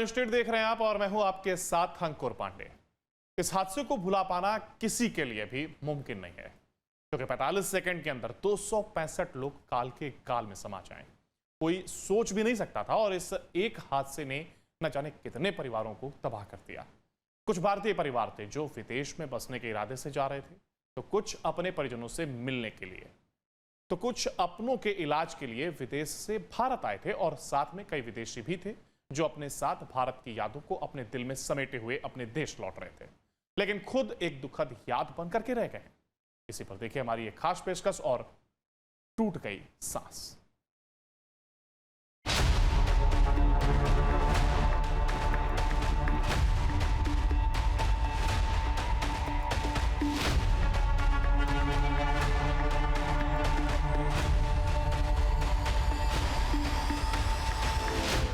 News state देख रहे हैं आप और मैं हूं आपके साथ अंकुर पांडे। इस हादसे को भुला पाना किसी के लिए भी मुमकिन नहीं है, क्योंकि 45 सेकंड के अंदर 265 लोग काल के गाल में समा जाएं, कोई सोच भी नहीं सकता था। और इस एक हादसे ने न जाने कितने परिवारों को तबाह कर दिया। कुछ भारतीय परिवार थे जो विदेश में बसने के इरादे से जा रहे थे, तो कुछ अपने परिजनों से मिलने के लिए, तो कुछ अपनों के इलाज के लिए विदेश से भारत आए थे, और साथ में कई विदेशी भी थे जो अपने साथ भारत की यादों को अपने दिल में समेटे हुए अपने देश लौट रहे थे, लेकिन खुद एक दुखद याद बन करके रह गए। इसी पर देखिए हमारी एक खास पेशकश और टूट गई सांस।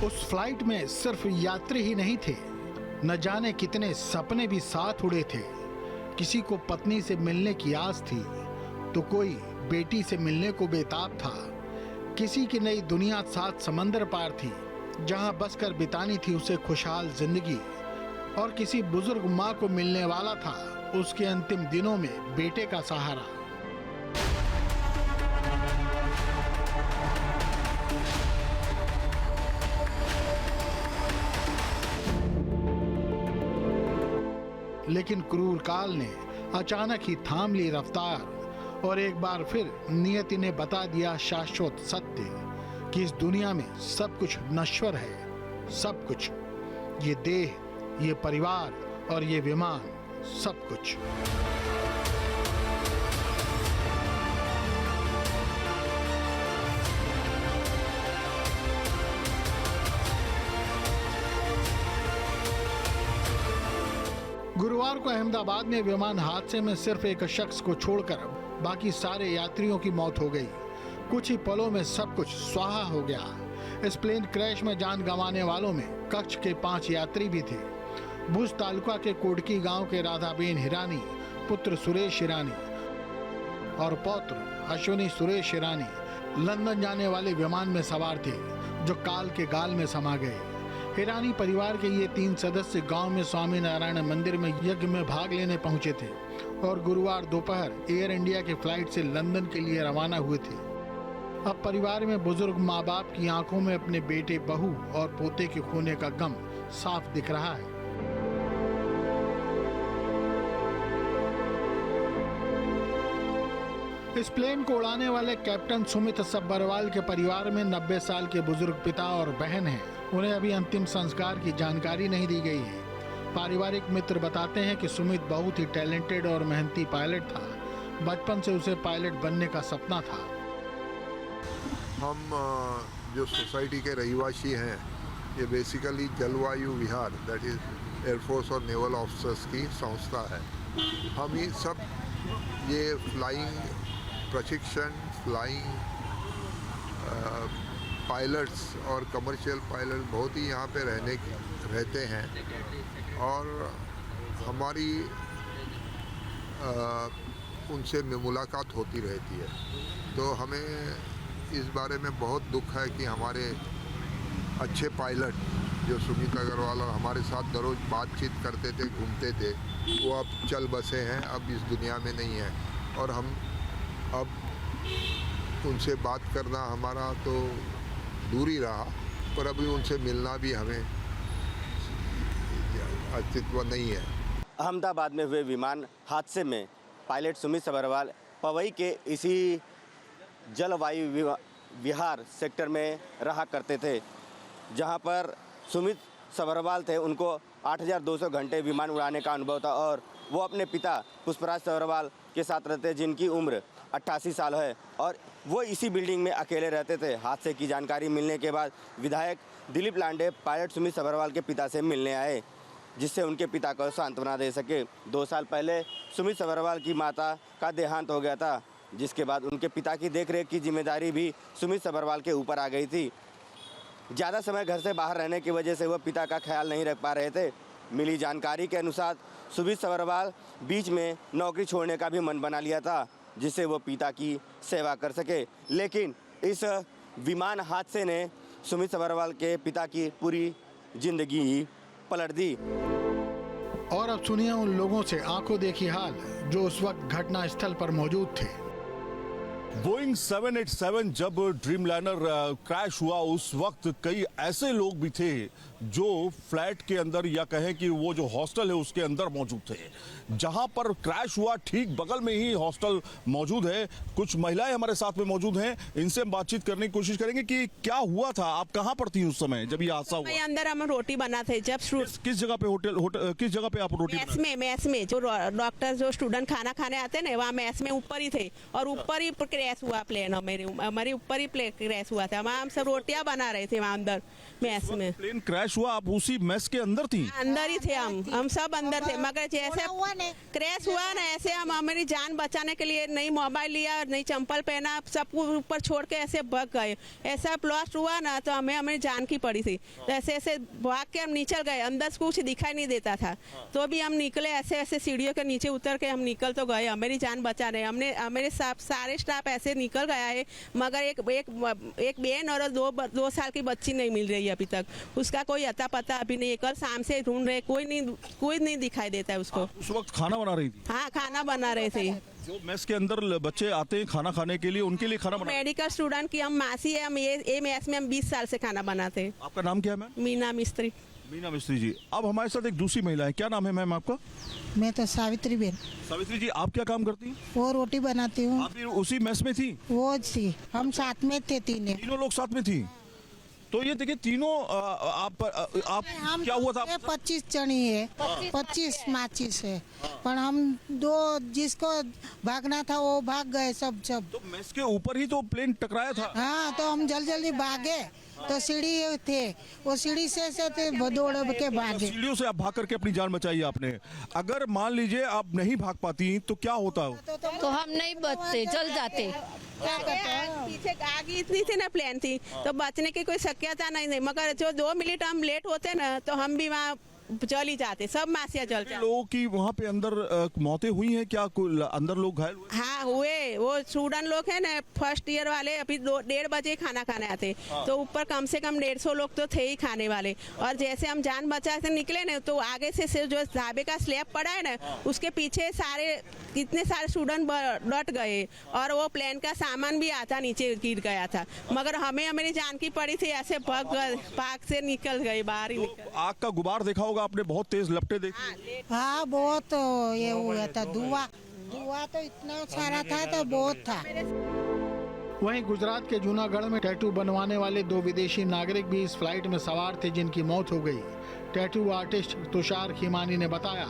उस फ्लाइट में सिर्फ यात्री ही नहीं थे, न जाने कितने सपने भी साथ उड़े थे। किसी को पत्नी से मिलने की आस थी, तो कोई बेटी से मिलने को बेताब था। किसी की नई दुनिया सात समंदर पार थी, जहां बसकर बितानी थी उसे खुशहाल जिंदगी। और किसी बुजुर्ग माँ को मिलने वाला था उसके अंतिम दिनों में बेटे का सहारा। लेकिन क्रूर काल ने अचानक ही थाम ली रफ्तार और एक बार फिर नियति ने बता दिया शाश्वत सत्य कि इस दुनिया में सब कुछ नश्वर है। सब कुछ, ये देह, ये परिवार और ये विमान, सब कुछ। गुरुवार को अहमदाबाद में विमान हादसे में सिर्फ एक शख्स को छोड़कर बाकी सारे यात्रियों की मौत हो गई। कुछ ही पलों में सब कुछ स्वाहा हो गया। इस प्लेन क्रैश में जान गंवाने वालों में कक्ष के 5 यात्री भी थे। भुज तालुका के कोडकी गांव के राधाबेन हिरानी, पुत्र सुरेश हिरानी और पौत्र अश्विनी सुरेश हिरानी लंदन जाने वाले विमान में सवार थे, जो काल के गाल में समा गए। हिरानी परिवार के ये 3 सदस्य गांव में स्वामी नारायण मंदिर में यज्ञ में भाग लेने पहुंचे थे और गुरुवार दोपहर एयर इंडिया की फ्लाइट से लंदन के लिए रवाना हुए थे। अब परिवार में बुजुर्ग माँ बाप की आंखों में अपने बेटे, बहू और पोते के खोने का गम साफ दिख रहा है। इस प्लेन को उड़ाने वाले कैप्टन सुमित सब्बरवाल के परिवार में 90 साल के बुजुर्ग पिता और बहन हैं। उन्हें अभी अंतिम संस्कार की जानकारी नहीं दी गई है। पारिवारिक मित्र बताते हैं कि सुमित बहुत ही टैलेंटेड और मेहनती पायलट था। बचपन से उसे पायलट बनने का सपना था। हम जो सोसाइटी के रहिवासी हैं, ये बेसिकली जलवायु विहार, दैट इज एयरफोर्स और नेवल ऑफिसर्स की संस्था है। हम ही सब ये फ्लाइंग प्रशिक्षण, फ्लाइंग पायलट्स और कमर्शियल पायलट बहुत ही यहाँ पे रहते हैं और हमारी उनसे मुलाकात होती रहती है। तो हमें इस बारे में बहुत दुख है कि हमारे अच्छे पायलट जो सुमित अग्रवाल और हमारे साथ दररोज बातचीत करते थे, घूमते थे, वो अब चल बसे हैं, अब इस दुनिया में नहीं है। और हम अब उनसे बात करना हमारा तो दूर ही रहा, पर अभी उनसे मिलना भी हमें अस्तित्व नहीं है। अहमदाबाद में हुए विमान हादसे में पायलट सुमित सब्बरवाल पवई के इसी जलवायु विहार सेक्टर में रहा करते थे, जहां पर सुमित सब्बरवाल थे। उनको 8,200 घंटे विमान उड़ाने का अनुभव था और वो अपने पिता पुष्पराज सब्बरवाल के साथ रहते, जिनकी उम्र 88 साल है, और वो इसी बिल्डिंग में अकेले रहते थे। हादसे की जानकारी मिलने के बाद विधायक दिलीप लांडे पायलट सुमित सब्बरवाल के पिता से मिलने आए, जिससे उनके पिता को सांत्वना दे सके। 2 साल पहले सुमित सब्बरवाल की माता का देहांत हो गया था, जिसके बाद उनके पिता की देखरेख की जिम्मेदारी भी सुमित सब्बरवाल के ऊपर आ गई थी। ज़्यादा समय घर से बाहर रहने की वजह से वह पिता का ख्याल नहीं रख पा रहे थे। मिली जानकारी के अनुसार सुमित सब्बरवाल बीच में नौकरी छोड़ने का भी मन बना लिया था, जिससे वो पिता की सेवा कर सके। लेकिन इस विमान हादसे ने सुमित सब्बरवाल के पिता की पूरी जिंदगी ही पलट दी। और अब सुनिए उन लोगों से आंखों देखी हाल जो उस वक्त घटना स्थल पर मौजूद थे। बोइंग 787 जब ड्रीमलाइनर क्रैश हुआ उस वक्त कई ऐसे लोग भी थे जो फ्लैट के अंदर या कहें कि वो जो हॉस्टल है उसके अंदर मौजूद थे। जहां पर क्रैश हुआ ठीक बगल में ही हॉस्टल मौजूद है। कुछ महिलाएं हमारे साथ में मौजूद हैं, इनसे हम बातचीत करने की कोशिश करेंगे कि क्या हुआ था। आप कहाँ पर थी उस समय जब ये हादसा हुआ? अंदर हम रोटी बनाते जब किस जगह पे होटल किस जगह पे आप रोटी मैस में जो डॉक्टर जो स्टूडेंट खाना खाने आते हैं ना वहाँ मैस में ऊपर ही थे और ऊपर ही क्रैश हुआ प्लेन। हमारे ऊपर ही प्लेन क्रैश हुआ था। हम सब रोटियां बना रहे थे वहाँ अंदर मैस में। प्लेन क्रैश हुआ, आप उसी मैस के अंदर थी? अंदर ही थे हम सब अंदर थे। मगर जैसे क्रैश हुआ ना ऐसे हम हमारी जान बचाने के लिए नहीं मोबाइल लिया नहीं चंपल पहना, सब ऊपर छोड़ के ऐसे भाग गए। ऐसा ब्लास्ट हुआ ना तो हमें हमारी जान की पड़ी थी। तो ऐसे ऐसे भाग के हम नीचे गए, अंदर से कुछ दिखाई नहीं देता था तो भी हम निकले ऐसे ऐसे सीढ़ियों के नीचे उतर के हम निकल तो गए, हमारी जान बचा रहे। हमने हमारे सारे स्टाफ ऐसे निकल गया है मगर एक बहन और दो साल की बच्ची नहीं मिल रही है अभी तक। उसका कोई अता पता अभी नहीं। कल शाम से ढूंढ रहे, कोई नहीं दिखाई देता है उसको। उस वक्त खाना बना रही थी? हाँ खाना बना रहे थे। जो मेस के अंदर बच्चे आते हैं खाना खाने के लिए उनके लिए खाना बना? मेडिकल स्टूडेंट की हम मासी है। हम ये मेस में हम 20 साल से खाना बनाते हैं। आपका नाम क्या है मैम? मीना मिस्त्री। मीना मिस्त्री जी। अब हमारे साथ एक दूसरी महिला है, क्या नाम है मैम आपका? मैं तो सावित्री बेन। सावित्री जी, आप क्या काम करती हैं? वो रोटी बनाती हूँ। आप भी उसी मेस में थी? वो थी, हम साथ में थे तीनों लोग साथ में थी। तो ये देखिए तीनों आप हम क्या हुआ था? 25 जनी है, 25 माचिस है पर हम दो जिसको भागना था वो भाग गए सब। तो मेस के ऊपर ही तो प्लेन टकराया था? हाँ तो हम जल्दी भागे तो सीढ़ी थे, वो सीढ़ी से दौड़ के भागे। सीढ़ियों से आप भाग करके अपनी जान बचाई आपने। अगर मान लीजिए आप नहीं भाग पाती तो क्या होता? तो हम नहीं बचते, जल जाते। पीछे आगे इतनी थी ना प्लेन थी तो बचने की कोई शक्यता नहीं। मगर जो 2 मिनट हम लेट होते ना तो हम भी वहाँ जल ही जाते, सब मासिया जल जाते। लोगों की वहाँ पे अंदर मौतें हुई हैं क्या? अंदर लोग घायल हुए? हाँ हुए। वो स्टूडेंट लोग हैं ना फर्स्ट ईयर वाले अभी 1:30 बजे खाना खाने आते। तो ऊपर कम से कम 150 लोग तो थे ही खाने वाले। और जैसे हम जान बचा के निकले ना तो आगे से जो ढाबे का स्लैब पड़ा है ना उसके पीछे इतने सारे स्टूडेंट डट गए और वो प्लेन का सामान भी आता नीचे गिर गया था। मगर हमारी जान की पड़ी थी, ऐसे भाग से निकल गए बाहर ही निकल। आग का गुबार देखा होगा आपने, बहुत तेज लपटे देखी? हाँ बहुत ये हुआ था। धुआं तो इतना सारा था तो बहुत था। वहीं गुजरात के जूनागढ़ में टैटू बनवाने वाले 2 विदेशी नागरिक भी इस फ्लाइट में सवार थे जिनकी मौत हो गई। टैटू आर्टिस्ट तुषार खीमानी ने बताया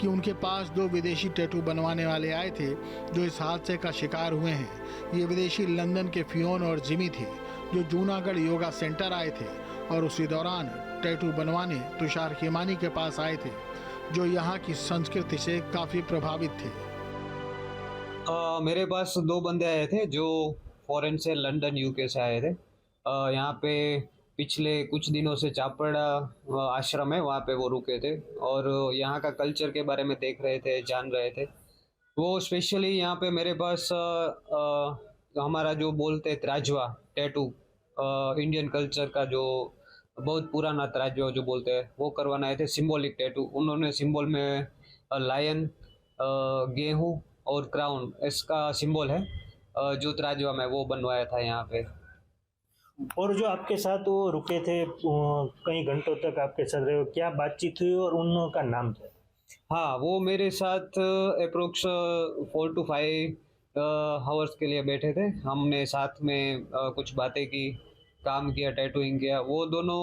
कि उनके पास 2 विदेशी टैटू बनवाने वाले आए थे जो इस हादसे का शिकार हुए हैं। ये विदेशी लंदन के फियोन और जिमी थे जो जूनागढ़ योगा सेंटर आए थे और उसी दौरान टैटू बनवाने तुषार खीमानी के पास आए थे जो यहाँ की संस्कृति से काफी प्रभावित थे। मेरे पास 2 बंदे आए थे जो फॉरेन से लंदन यूके से आए थे। यहाँ पे पिछले कुछ दिनों से चापड़ा आश्रम है वहाँ पे वो रुके थे और यहाँ का कल्चर के बारे में देख रहे थे, जान रहे थे। वो स्पेशली यहाँ पे मेरे पास हमारा जो बोलते हैं त्राजवा टैटू, इंडियन कल्चर का जो बहुत पुराना त्राजवा जो बोलते हैं वो करवाना आए थे, सिंबॉलिक टैटू। उन्होंने सिंबल में लायन, गेहूँ और क्राउन इसका सिंबल है जो त्राजवा में वो बनवाया था यहाँ पे। और जो आपके साथ वो रुके थे कई घंटों तक आपके साथ रहे, क्या बातचीत हुई और उनका नाम क्या? हाँ वो मेरे साथ अप्रोक्स 4 to 5 आवर्स के लिए बैठे थे। हमने साथ में कुछ बातें की, काम किया, टैटूइंग किया। वो दोनों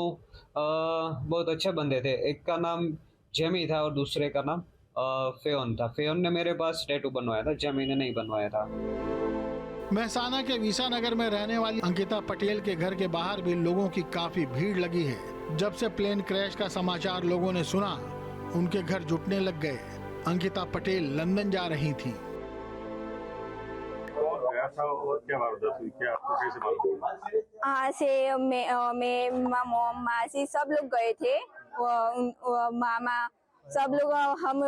बहुत अच्छे बंदे थे। एक का नाम जेमी था और दूसरे का नाम फेयोन था। फेयोन ने मेरे पास टैटू बनवाया था, जेमी ने नहीं बनवाया था। मेहसाना के विसानगर में रहने वाली अंकिता पटेल के घर के बाहर भी लोगों की काफी भीड़ लगी है। जब से प्लेन क्रैश का समाचार लोगों ने सुना उनके घर जुटने लग गए। अंकिता पटेल लंदन जा रही थी। हाँ से मैं मामा मासी सब लोग गए थे। मामा सब लोग हम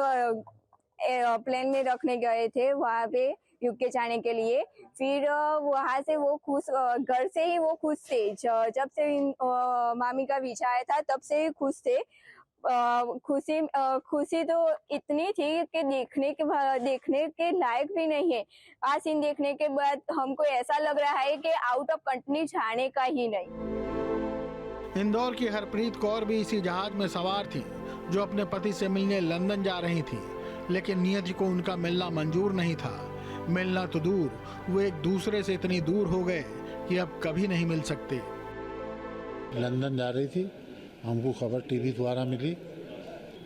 प्लेन में रखने गए थे। वहाँ पे यूके जाने के लिए। फिर वहाँ से वो खुश, घर से ही वो खुश थे। जब से मामी का वीजा आया था तब से ही खुश थे। खुशी तो इतनी थी कि देखने के लायक भी नहीं है। आज सीन देखने के बाद हमको ऐसा लग रहा है कि आउट ऑफ कंट्री जाने का ही नहीं। इंदौर की हरप्रीत कौर भी इसी जहाज में सवार थी जो अपने पति से मिलने लंदन जा रही थी, लेकिन नियति को उनका मिलना मंजूर नहीं था। मिलना तो दूर, वो एक दूसरे से इतनी दूर हो गए कि अब कभी नहीं मिल सकते। लंदन जा रही थी, हमको खबर टीवी द्वारा मिली,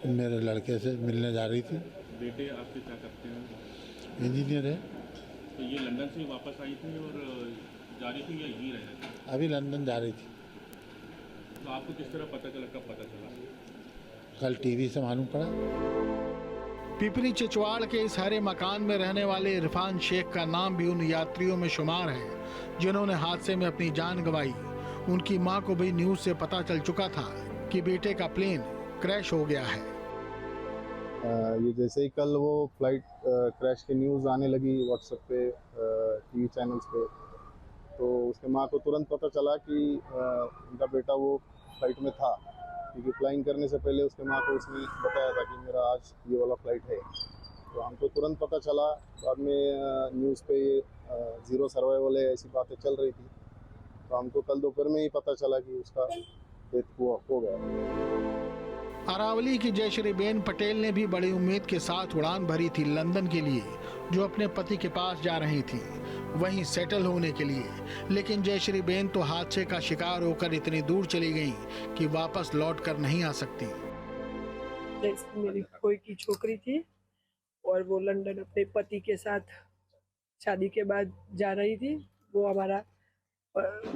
मेरे लड़के से मिलने जा रही थी। बेटे आपके क्या करते हैं? इंजीनियर है। तो ये लंदन से वापस आई थी और जा रही थी या यहीं रह रही थी? अभी लंदन जा रही थी। तो आपको किस तरह पता चला, कब पता चला? कल टीवी से मालूम पड़ा। पिपरी चिचवाड़ के इस हरे मकान में रहने वाले इरफान शेख का नाम भी उन यात्रियों में शुमार है जिन्होंने हादसे में अपनी जान गंवाई। उनकी मां को भी न्यूज से पता चल चुका था कि बेटे का प्लेन क्रैश हो गया है। ये जैसे ही कल वो फ्लाइट क्रैश की न्यूज़ आने लगी व्हाट्सएप पे, टीवी चैनल्स पे, तो उसके माँ को तुरंत पता चला कि उनका बेटा वो फ्लाइट में था, क्योंकि फ्लाइंग करने से पहले उसके माँ को उसने बताया था कि मेरा आज ये वाला फ्लाइट है। तो हमको तुरंत पता चला। बाद में न्यूज़ पे ये ज़ीरो सर्वाइवल है ऐसी बातें चल रही थी, तो हमको कल दोपहर में ही पता चला कि उसका डेथ हो गया। अरावली की जयश्री बेन पटेल ने भी बड़ी उम्मीद के साथ उड़ान भरी थी लंदन के लिए, जो अपने पति के पास जा रही थी, वहीं सेटल होने के लिए। लेकिन जयश्री बेन तो हादसे का शिकार होकर इतनी दूर चली गईं कि वापस लौट कर नहीं आ सकती। मेरी खोई की छोकरी थी और वो लंदन अपने पति के साथ शादी के बाद जा रही थी। वो हमारा,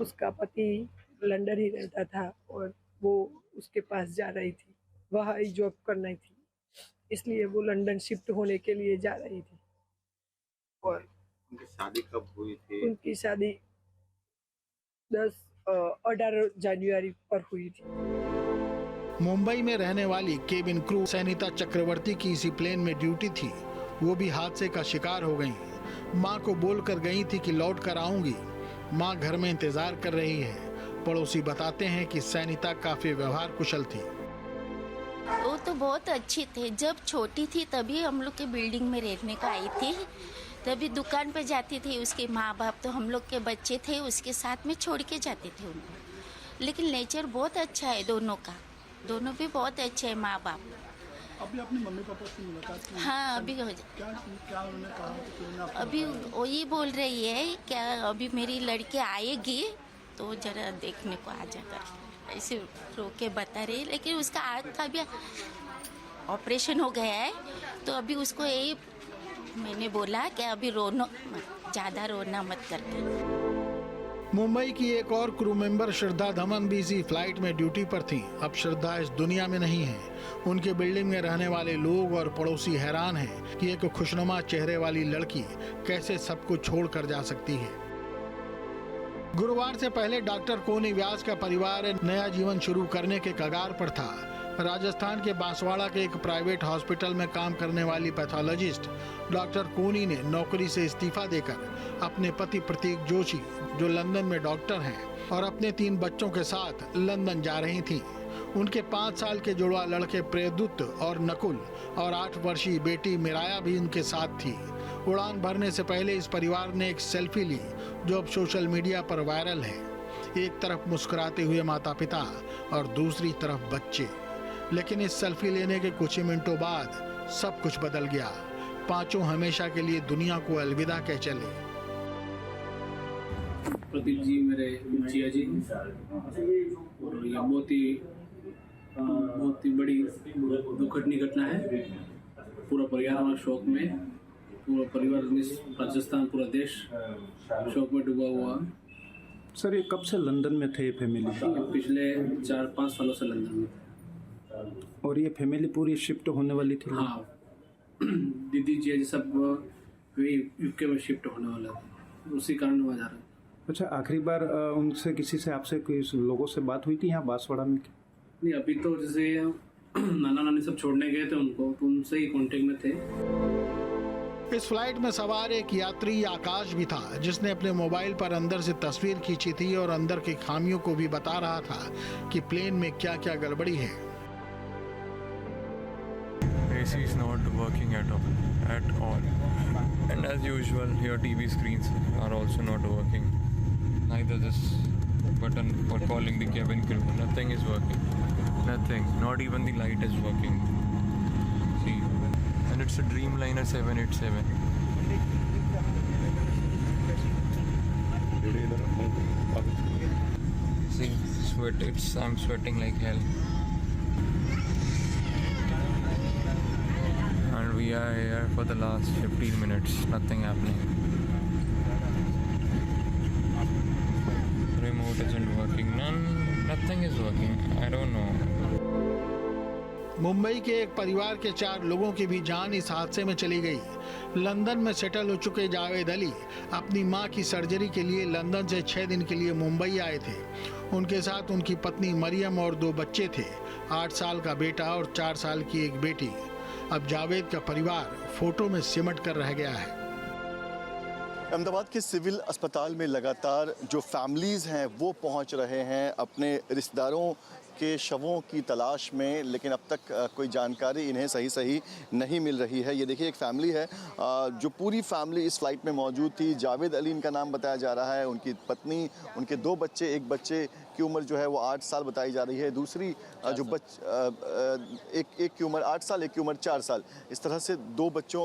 उसका पति लंदन ही रहता था और वो उसके पास जा रही थी, वहाँ ही जॉब करनी थी, इसलिए वो लंदन शिफ्ट होने के लिए जा रही थी। और उनकी शादी कब हुई थी? उनकी शादी 18 जनवरी पर हुई थी। मुंबई में रहने वाली केबिन क्रू सैनिता चक्रवर्ती की इसी प्लेन में ड्यूटी थी। वो भी हादसे का शिकार हो गई। माँ को बोलकर गई थी कि लौट कर आऊंगी। माँ घर में इंतजार कर रही है। पड़ोसी बताते हैं कि सैनिता काफी व्यवहार कुशल थी। वो तो बहुत अच्छी थे। जब छोटी थी तभी हम लोग के बिल्डिंग में रहने को आई थी, तभी दुकान पे जाती थी। उसके माँ बाप तो हम लोग के बच्चे थे, उसके साथ में छोड़ के जाते थे उनको। लेकिन नेचर बहुत अच्छा है दोनों का, दोनों भी बहुत अच्छे हैं माँ बाप। अभी अपने मम्मी पापा से मुलाकात की? हाँ, अभी क्या उन्होंने कहा? अभी वही बोल रही है क्या अभी मेरी लड़की आएगी तो जरा देखने को आ जाकर, ऐसे रो के बता रही। लेकिन उसका आँख का भी ऑपरेशन हो गया है, तो अभी उसको यही मैंने बोला कि अभी रोना मत, ज़्यादा रोना मत करके। मुंबई की एक और क्रू मेंबर श्रद्धा धमन भी इसी फ्लाइट में ड्यूटी पर थी। अब श्रद्धा इस दुनिया में नहीं है। उनके बिल्डिंग में रहने वाले लोग और पड़ोसी हैरान हैं कि एक खुशनुमा चेहरे वाली लड़की कैसे सब कुछ छोड़ कर जा सकती है। गुरुवार से पहले डॉक्टर कोनी व्यास का परिवार नया जीवन शुरू करने के कगार पर था। राजस्थान के बांसवाड़ा के एक प्राइवेट हॉस्पिटल में काम करने वाली पैथोलॉजिस्ट डॉक्टर कोनी ने नौकरी से इस्तीफा देकर अपने पति प्रतीक जोशी, जो लंदन में डॉक्टर हैं, और अपने 3 बच्चों के साथ लंदन जा रही थीं। उनके 5 साल के जुड़वा लड़के प्रेदुत और नकुल और 8 वर्षीय बेटी मिराया भी उनके साथ थी। उड़ान भरने से पहले इस परिवार ने एक सेल्फी ली जो अब सोशल मीडिया पर वायरल है। एक तरफ मुस्कुराते हुए माता पिता और दूसरी तरफ बच्चे। लेकिन इस सेल्फी लेने के कुछ ही मिनटों बाद सब कुछ बदल गया। पांचों हमेशा के लिए दुनिया को अलविदा कह चले। प्रदीप जी मेरे जिया जी, और ये बहुत ही बड़ी दुर्घटनी घटना है। पूरा परिवार हमारा शोक में, पूरा परिवार राजस्थान, पूरा देश शोक में डूबा हुआ। सर, ये कब से लंदन में थे फैमिली? पिछले 4-5 सालों से लंदन में। और ये फैमिली पूरी शिफ्ट होने वाली थी? हाँ, दीदी जी सब यूके में शिफ्ट होने वाला था, उसी कारण वहाँ जा रहे हैं। अच्छा, आखिरी बार उनसे किसी से आपसे कोई लोगों से बात हुई थी यहाँ बांसवाड़ा में? नहीं, अभी तो जैसे नाना नानी सब छोड़ने गए थे उनको, तो उनसे ही कांटेक्ट में थे। इस फ्लाइट में सवार एक यात्री आकाश भी था, जिसने अपने मोबाइल पर अंदर से तस्वीर खींची थी और अंदर की खामियों को भी बता रहा था कि प्लेन में क्या क्या गड़बड़ी है। AC is not working at all. And as usual, your TV screens are also not working. Neither this button for calling the cabin crew. Nothing is working. Nothing. Not even the light is working. See, and it's a Dreamliner 787. See, I'm sweating like hell. And we are here for the last 15 minutes. Nothing happening. Remote isn't working. Nothing is working. I don't know. Mumbai के एक परिवार के 4 लोगों की भी जान इस हादसे में चली गई। लंदन में सेटल हो चुके जावेद अली अपनी मां की सर्जरी के लिए लंदन से 6 दिन के लिए मुंबई आए थे। उनके साथ उनकी पत्नी मरियम और 2 बच्चे थे, 8 साल का बेटा और 4 साल की एक बेटी। अब जावेद का परिवार फोटो में सिमट कर रह गया है। अहमदाबाद के सिविल अस्पताल में लगातार जो फैमिलीज़ हैं वो पहुंच रहे हैं अपने रिश्तेदारों के शवों की तलाश में, लेकिन अब तक कोई जानकारी इन्हें सही नहीं मिल रही है। ये देखिए एक फैमिली है जो पूरी फैमिली इस फ्लाइट में मौजूद थी। जावेद अली इनका नाम बताया जा रहा है, उनकी पत्नी, उनके 2 बच्चे, एक बच्चे की उम्र जो है वो 8 साल बताई जा रही है, दूसरी जो एक की उम्र 8 साल, एक की उम्र 4 साल। इस तरह से 2 बच्चों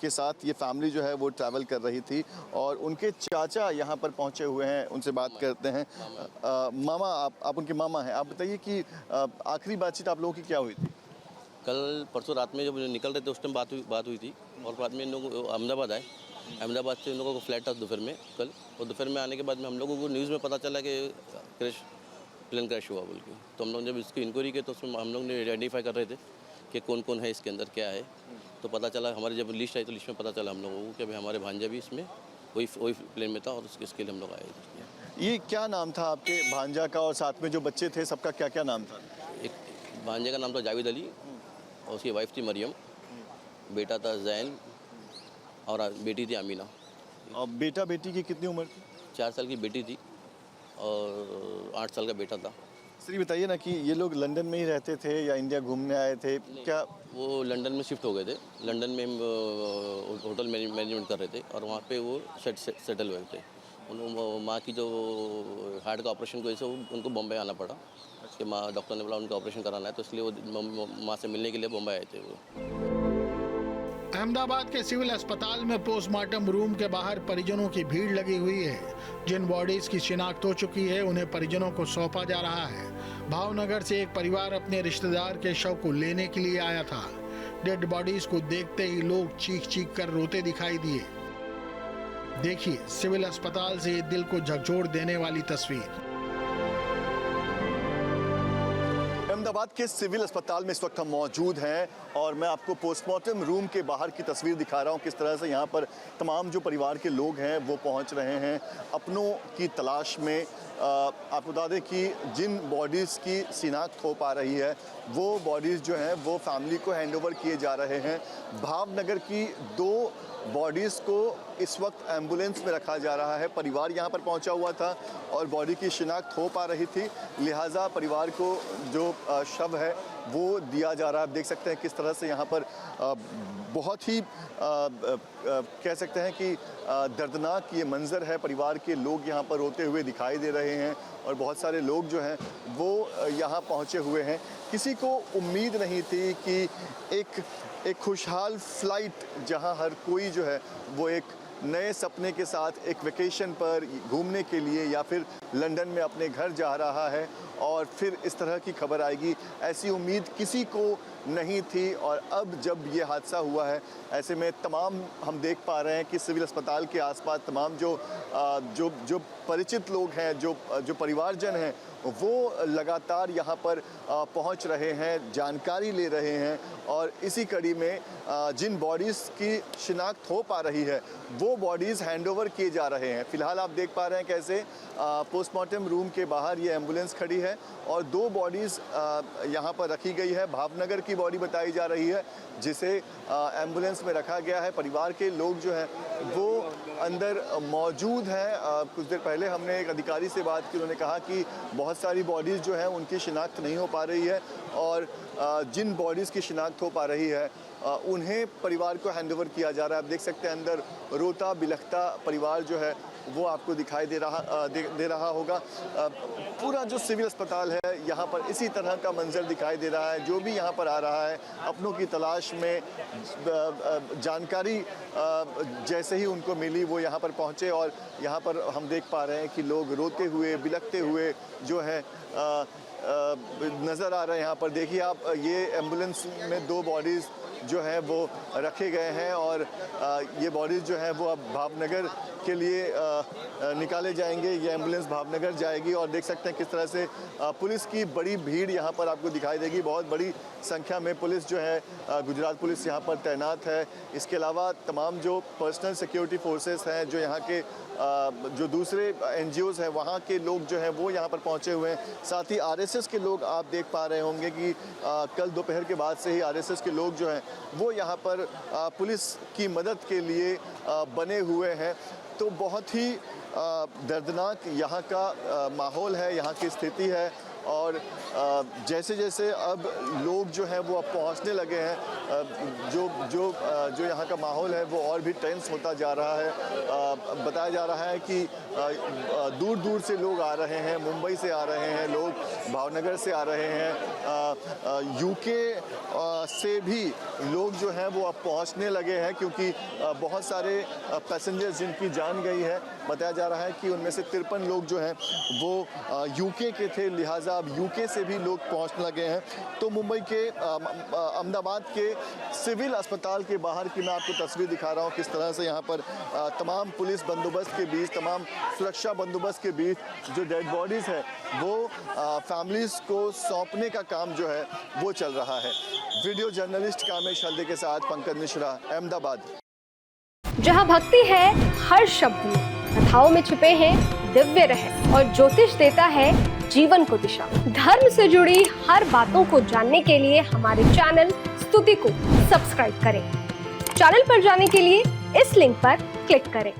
के साथ ये फैमिली जो है वो ट्रैवल कर रही थी और उनके चाचा यहाँ पर पहुँचे हुए हैं, उनसे बात करते हैं। मामा, आप उनके मामा हैं, आप बताइए कि आखिरी बातचीत आप लोगों की क्या हुई थी? कल परसों रात में जब निकल रहे थे उस टाइम बात हुई थी और बाद में इन लोगों अहमदाबाद आए। अहमदाबाद से इन लोगों को फ्लाइट था दोपहर में कल, और दोपहर में आने के बाद में हम लोगों को न्यूज़ में पता चला कि प्लेन क्रैश हुआ बोल के। तो हम लोग जब इसकी इंक्वायरी की तो उसमें हम लोग ने आइडेंटिफाई कर रहे थे कि कौन कौन है इसके अंदर, क्या है। तो पता चला, हमारी जब लिस्ट आई तो लिस्ट में पता चला हम लोगों को कि भाई हमारे भांजा भी इसमें वही प्लेन में था और इसके लिए हम लोग आए थे। ये क्या नाम था आपके भांजा का और साथ में जो बच्चे थे सबका क्या क्या नाम था? एक भांजे का नाम था जावेद अली और उसकी वाइफ थी मरियम, बेटा था जैन और बेटी थी अमीना। और बेटा बेटी की कितनी उम्र थी? 4 साल की बेटी थी और 8 साल का बेटा था। सर ये बताइए ना कि ये लोग लंदन में ही रहते थे या इंडिया घूमने आए थे? क्या वो लंदन में शिफ्ट हो गए थे, लंदन में होटल मैनेजमेंट कर रहे थे और वहाँ पे वो सेटल हुए थे। उन माँ की जो हार्ट का ऑपरेशन की वजह से उनको बॉम्बे आना पड़ा कि माँ, डॉक्टर ने बोला उनका ऑपरेशन कराना है, तो इसलिए वो माँ से मिलने के लिए बॉम्बे आए थे। वो अहमदाबाद के सिविल अस्पताल में पोस्टमार्टम रूम के बाहर परिजनों की भीड़ लगी हुई है। जिन बॉडीज की शिनाख्त हो चुकी है उन्हें परिजनों को सौंपा जा रहा है। भावनगर से एक परिवार अपने रिश्तेदार के शव को लेने के लिए आया था। डेड बॉडीज को देखते ही लोग चीख कर रोते दिखाई दिए। देखिए सिविल अस्पताल से दिल को झकझोर देने वाली तस्वीर। अहमदाबाद के सिविल अस्पताल में इस वक्त हम मौजूद हैं और मैं आपको पोस्टमार्टम रूम के बाहर की तस्वीर दिखा रहा हूं। किस तरह से यहां पर तमाम जो परिवार के लोग हैं वो पहुंच रहे हैं अपनों की तलाश में। आपको बता दें कि जिन बॉडीज़ की शिनाख्त हो पा रही है वो बॉडीज़ जो हैं वो फैमिली को हैंडओवर किए जा रहे हैं। भावनगर की 2 बॉडीज़ को इस वक्त एम्बुलेंस में रखा जा रहा है। परिवार यहाँ पर पहुँचा हुआ था और बॉडी की शिनाख्त हो पा रही थी, लिहाजा परिवार को जो शव है वो दिया जा रहा है। आप देख सकते हैं किस तरह से यहाँ पर बहुत ही कह सकते हैं कि दर्दनाक ये मंज़र है। परिवार के लोग यहाँ पर रोते हुए दिखाई दे रहे हैं और बहुत सारे लोग जो हैं वो यहाँ पहुँचे हुए हैं। किसी को उम्मीद नहीं थी कि एक खुशहाल फ्लाइट जहाँ हर कोई जो है वो एक नए सपने के साथ एक वेकेशन पर घूमने के लिए या फिर लंदन में अपने घर जा रहा है और फिर इस तरह की खबर आएगी, ऐसी उम्मीद किसी को नहीं थी। और अब जब ये हादसा हुआ है ऐसे में तमाम हम देख पा रहे हैं कि सिविल अस्पताल के आसपास तमाम जो परिचित लोग हैं, जो परिवारजन हैं वो लगातार यहाँ पर पहुँच रहे हैं, जानकारी ले रहे हैं और इसी कड़ी में जिन बॉडीज़ की शिनाख्त हो पा रही है वो बॉडीज़ हैंडओवर किए जा रहे हैं। फ़िलहाल आप देख पा रहे हैं कैसे पोस्टमार्टम रूम के बाहर ये एम्बुलेंस खड़ी है और 2 बॉडीज़ यहाँ पर रखी गई है। भावनगर की बॉडी बताई जा रही है जिसे एम्बुलेंस में रखा गया है। परिवार के लोग जो हैं वो अंदर मौजूद हैं। कुछ देर पहले हमने एक अधिकारी से बात की, उन्होंने कहा कि बहुत सारी बॉडीज़ जो हैं उनकी शिनाख्त नहीं हो पा रही है और जिन बॉडीज़ की शिनाख्त हो पा रही है उन्हें परिवार को हैंडओवर किया जा रहा है। आप देख सकते हैं अंदर रोता बिलखता परिवार जो है वो आपको दिखाई दे रहा होगा। पूरा जो सिविल अस्पताल है यहाँ पर इसी तरह का मंजर दिखाई दे रहा है। जो भी यहाँ पर आ रहा है अपनों की तलाश में जानकारी जैसे ही उनको मिली वो यहाँ पर पहुँचे और यहाँ पर हम देख पा रहे हैं कि लोग रोते हुए बिलखते हुए जो है नज़र आ रहे हैं। यहाँ पर देखिए आप, ये एम्बुलेंस में 2 बॉडीज़ जो हैं वो रखे गए हैं और ये बॉडीज़ जो हैं वो अब भावनगर के लिए निकाले जाएंगे। ये एम्बुलेंस भावनगर जाएगी और देख सकते हैं किस तरह से पुलिस की बड़ी भीड़ यहाँ पर आपको दिखाई देगी। बहुत बड़ी संख्या में पुलिस जो है गुजरात पुलिस यहाँ पर तैनात है। इसके अलावा तमाम जो पर्सनल सिक्योरिटी फोर्सेस हैं, जो यहाँ के जो दूसरे NGOs हैं वहाँ के लोग जो हैं वो यहाँ पर पहुँचे हुए हैं। साथ ही RSS के लोग आप देख पा रहे होंगे कि कल दोपहर के बाद से ही RSS के लोग जो हैं वो यहाँ पर पुलिस की मदद के लिए बने हुए हैं। तो बहुत ही दर्दनाक यहाँ का माहौल है, यहाँ की स्थिति है और जैसे जैसे अब लोग जो हैं वो अब पहुँचने लगे हैं, जो यहाँ का माहौल है वो और भी टेंस होता जा रहा है। बताया जा रहा है कि दूर दूर से लोग आ रहे हैं, मुंबई से आ रहे हैं लोग, भावनगर से आ रहे हैं, UK से भी लोग जो हैं वो अब पहुँचने लगे हैं क्योंकि बहुत सारे पैसेंजर्स जिनकी जान गई है। बताया जा रहा है कि उनमें से 53 लोग जो हैं वो UK के थे, लिहाजा अब UK से भी लोग पहुंचने लगे हैं। तो मुंबई के अहमदाबाद के सिविल अस्पताल के बाहर की मैं आपको तस्वीर दिखा रहा हूं किस तरह से यहाँ पर तमाम पुलिस बंदोबस्त के बीच, तमाम सुरक्षा बंदोबस्त के बीच जो डेड बॉडीज़ है वो फैमिलीज़ को सौंपने का काम जो है वो चल रहा है। वीडियो जर्नलिस्ट कामेश हल्दे के साथ पंकज मिश्रा, अहमदाबाद। जहाँ भक्ति है हर शब्द में, कथाओं में छुपे हैं दिव्य रहस्य और ज्योतिष देता है जीवन को दिशा। धर्म से जुड़ी हर बातों को जानने के लिए हमारे चैनल स्तुति को सब्सक्राइब करें। चैनल पर जाने के लिए इस लिंक पर क्लिक करें।